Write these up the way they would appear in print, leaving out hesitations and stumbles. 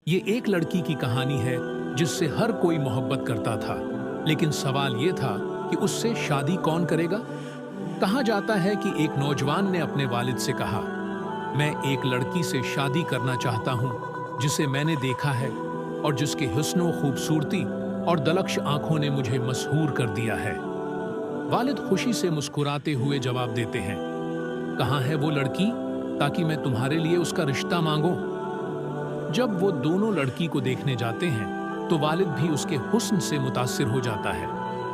ये एक लड़की की कहानी है जिससे हर कोई मोहब्बत करता था, लेकिन सवाल ये था कि उससे शादी कौन करेगा। कहा जाता है कि एक नौजवान ने अपने वालिद से कहा, मैं एक लड़की से शादी करना चाहता हूँ जिसे मैंने देखा है और जिसके हुस्न व खूबसूरती और दलक्ष आंखों ने मुझे मसहूर कर दिया है। वालिद खुशी से मुस्कुराते हुए जवाब देते हैं, कहाँ है वो लड़की ताकि मैं तुम्हारे लिए उसका रिश्ता मांगूं। जब वो दोनों लड़की को देखने जाते हैं तो वालिद भी उसके हुस्न से मुतासिर हो जाता है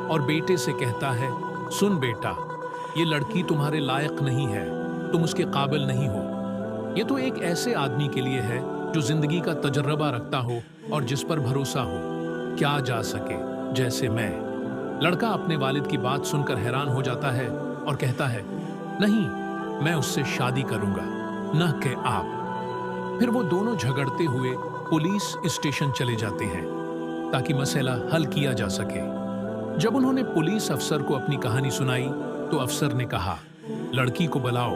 और बेटे से कहता है, सुन बेटा, ये लड़की तुम्हारे लायक नहीं है, तुम उसके काबिल नहीं हो। ये तो एक ऐसे आदमी के लिए है जो जिंदगी का तजर्बा रखता हो और जिस पर भरोसा हो, क्या जा सके जैसे मैं। लड़का अपने वालिद की बात सुनकर हैरान हो जाता है और कहता है, नहीं, मैं उससे शादी करूंगा, न कि आप। फिर वो दोनों झगड़ते हुए पुलिस स्टेशन चले जाते हैं ताकि मसला हल किया जा सके। जब उन्होंने पुलिस अफसर को अपनी कहानी सुनाई तो अफसर ने कहा, लड़की को बुलाओ,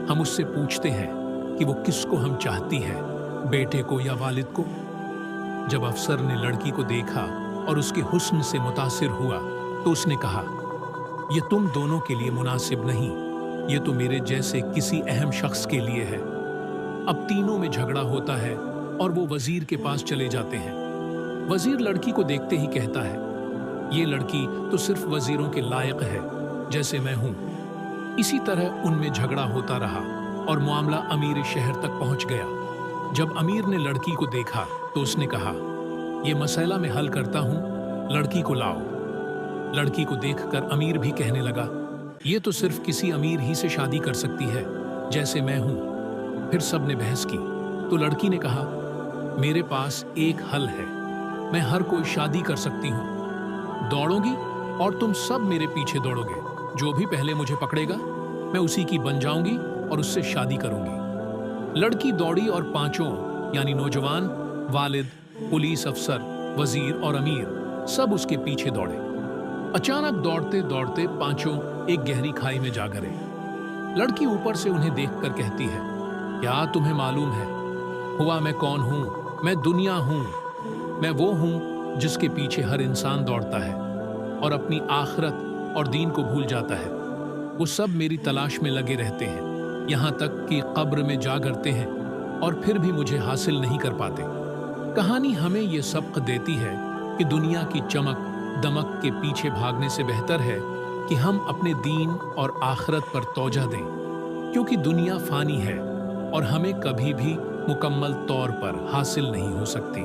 हम उससे पूछते हैं कि वो किसको हम चाहती है, बेटे को या वालिद को। जब अफसर ने लड़की को देखा और उसके हुस्न से मुतासिर हुआ तो उसने कहा, ये तुम दोनों के लिए मुनासिब नहीं, ये तो मेरे जैसे किसी अहम शख्स के लिए है। अब तीनों में झगड़ा होता है और वो वजीर के पास चले जाते हैं। वजीर लड़की को देखते ही कहता है, ये लड़की तो सिर्फ वजीरों के लायक है जैसे मैं हूं। इसी तरह उनमें झगड़ा होता रहा और मामला अमीर शहर तक पहुंच गया। जब अमीर ने लड़की को देखा तो उसने कहा, ये मसला मैं हल करता हूं, लड़की को लाओ। लड़की को देखकर अमीर भी कहने लगा, ये तो सिर्फ किसी अमीर ही से शादी कर सकती है जैसे मैं हूं। फिर सबने बहस की तो लड़की ने कहा, मेरे पास एक हल है, मैं हर कोई शादी कर सकती हूँ। दौड़ोगी और तुम सब मेरे पीछे दौड़ोगे, जो भी पहले मुझे पकड़ेगा मैं उसी की बन जाऊंगी और उससे शादी करूंगी। लड़की दौड़ी और पांचों यानी नौजवान, वालिद, पुलिस अफसर, वजीर और अमीर सब उसके पीछे दौड़े। अचानक दौड़ते दौड़ते पांचों एक गहरी खाई में जा गिरे। लड़की ऊपर से उन्हें देखकर कहती है, क्या तुम्हें मालूम है हुआ मैं कौन हूं? मैं दुनिया हूं। मैं वो हूं जिसके पीछे हर इंसान दौड़ता है और अपनी आखिरत और दीन को भूल जाता है। वो सब मेरी तलाश में लगे रहते हैं, यहां तक कि कब्र में जा गिरते हैं और फिर भी मुझे हासिल नहीं कर पाते। कहानी हमें ये सबक देती है कि दुनिया की चमक दमक के पीछे भागने से बेहतर है कि हम अपने दीन और आखिरत पर तवज्जो दें, क्योंकि दुनिया फानी है और हमें कभी भी मुकम्मल तौर पर हासिल नहीं हो सकती।